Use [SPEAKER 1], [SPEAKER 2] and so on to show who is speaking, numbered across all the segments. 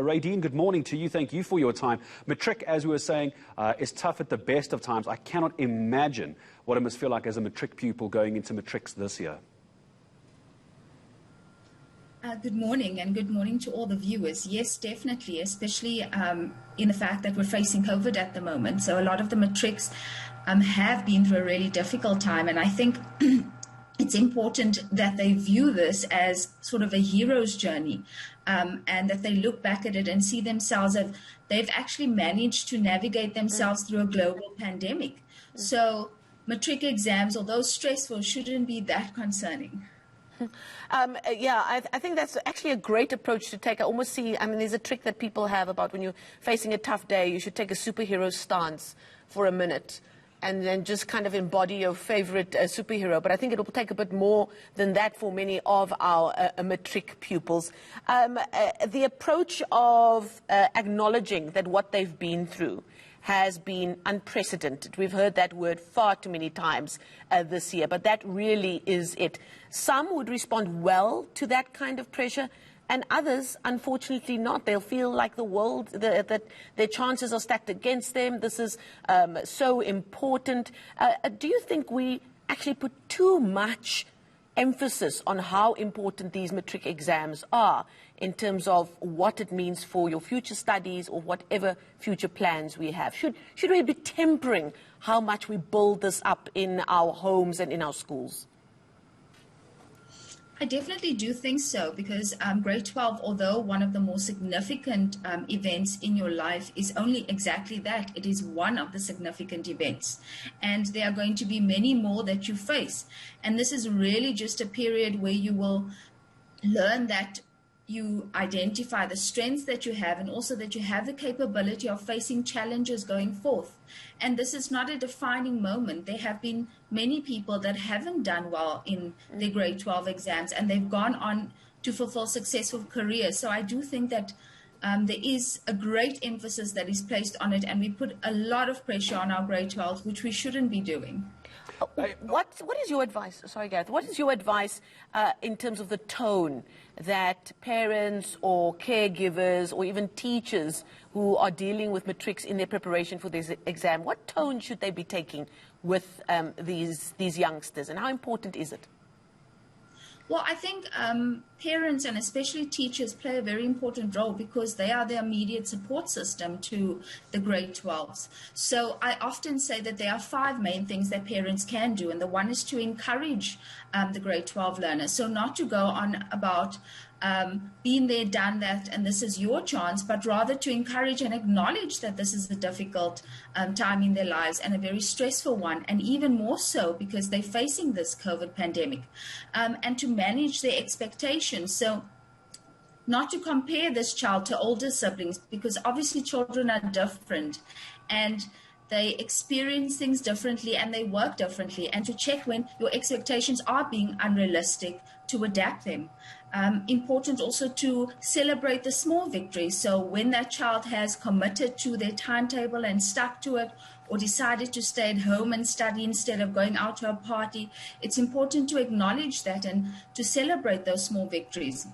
[SPEAKER 1] Raydene, good morning to you. Thank you for your time. Matric, as we were saying, is tough at the best of times. I cannot imagine what it must feel like as a matric pupil going into matrics this year.
[SPEAKER 2] Good morning, and good morning to all the viewers. Yes, definitely, especially in the fact that we're facing COVID at the moment. So a lot of the matrics have been through a really difficult time, and I think it's important that they view this as sort of a hero's journey, and that they look back at it and see themselves as they've actually managed to navigate themselves through a global pandemic. So matric exams, although stressful, shouldn't be that concerning.
[SPEAKER 3] Yeah, I think that's actually a great approach to take. I almost see, I mean, there's a trick that people have about when you're facing a tough day, you should take a superhero stance for a minute and then just kind of embody your favorite superhero. But I think it'll take a bit more than that for many of our matric pupils. The approach of acknowledging that what they've been through has been unprecedented. We've heard that word far too many times this year, but that really is it. Some would respond well to that kind of pressure, and others, unfortunately, not. They'll feel like the world, that their chances are stacked against them. This is so important. Do you think we actually put too much emphasis on how important these matric exams are in terms of what it means for your future studies or whatever future plans we have? Should we be tempering how much we build this up in our homes and in our schools?
[SPEAKER 2] I definitely do think so, because grade 12, although one of the more significant events in your life, is only exactly that. It is one of the significant events. And there are going to be many more that you face. And this is really just a period where you will learn that you identify the strengths that you have, and also that you have the capability of facing challenges going forth. And this is not a defining moment. There have been many people that haven't done well in their grade 12 exams, and they've gone on to fulfill successful careers. So I do think that there is a great emphasis that is placed on it, and we put a lot of pressure on our grade 12s, which we shouldn't be doing.
[SPEAKER 3] What is your advice? Sorry, Gareth. What is your advice in terms of the tone that parents or caregivers or even teachers who are dealing with matrics in their preparation for this exam, what tone should they be taking with these youngsters, and how important is it?
[SPEAKER 2] Well, I think parents and especially teachers play a very important role, because they are the immediate support system to the grade 12s. So I often say that there are 5 main things that parents can do, and the one is to encourage the grade 12 learners. So not to go on about been there, done that, and this is your chance, but rather to encourage and acknowledge that this is a difficult time in their lives and a very stressful one, and even more so because they're facing this COVID pandemic, and to manage their expectations. So not to compare this child to older siblings, because obviously children are different and they experience things differently and they work differently, and to check when your expectations are being unrealistic, to adapt them. Important also to celebrate the small victories. So when that child has committed to their timetable and stuck to it, or decided to stay at home and study instead of going out to a party, it's important to acknowledge that and to celebrate those small victories.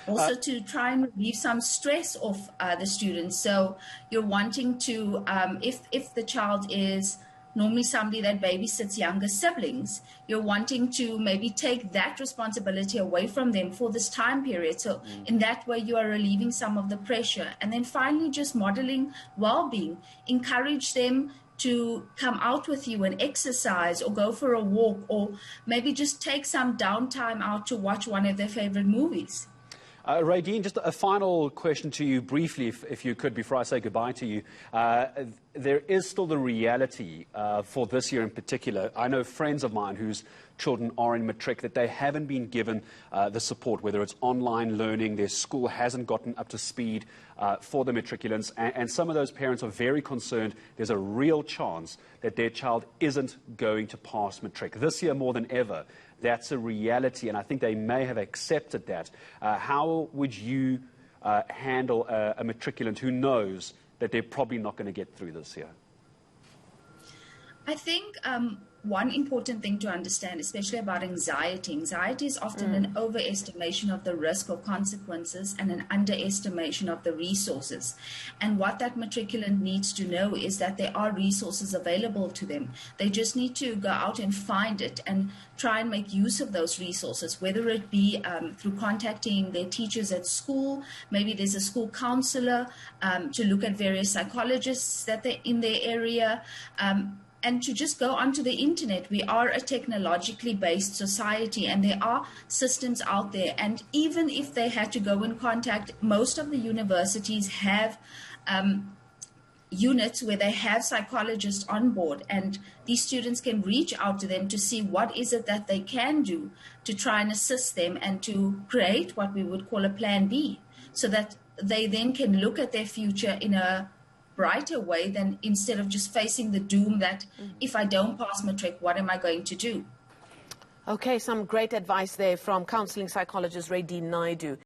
[SPEAKER 2] Also to try and relieve some stress off the students. So you're wanting to, if the child is normally somebody that babysits younger siblings, you're wanting to maybe take that responsibility away from them for this time period. So in that way, you are relieving some of the pressure. And then finally, just modeling well-being. Encourage them to come out with you and exercise, or go for a walk, or maybe just take some downtime out to watch one of their favorite movies.
[SPEAKER 1] Raydene, just a final question to you briefly, if you could, before I say goodbye to you. There is still the reality for this year in particular. I know friends of mine whose children are in matric that they haven't been given the support, whether it's online learning, their school hasn't gotten up to speed for the matriculants, and some of those parents are very concerned there's a real chance that their child isn't going to pass matric. This year more than ever, that's a reality, and I think they may have accepted that. How would you handle a matriculant who knows that they're probably not going to get through this year?
[SPEAKER 2] I think one important thing to understand, especially about anxiety. Anxiety is often an overestimation of the risk or consequences and an underestimation of the resources. And what that matriculant needs to know is that there are resources available to them. They just need to go out and find it and try and make use of those resources, whether it be through contacting their teachers at school. Maybe there's a school counselor to look at various psychologists that they're in their area. And to just go onto the internet. We are a technologically based society, and there are systems out there. And even if they had to go and contact, most of the universities have units where they have psychologists on board, and these students can reach out to them to see what is it that they can do to try and assist them and to create what we would call a plan B, so that they then can look at their future in a brighter way than instead of just facing the doom that if I don't pass matric, what am I going to do?
[SPEAKER 3] Okay, some great advice there from counselling psychologist Raydene Naidoo.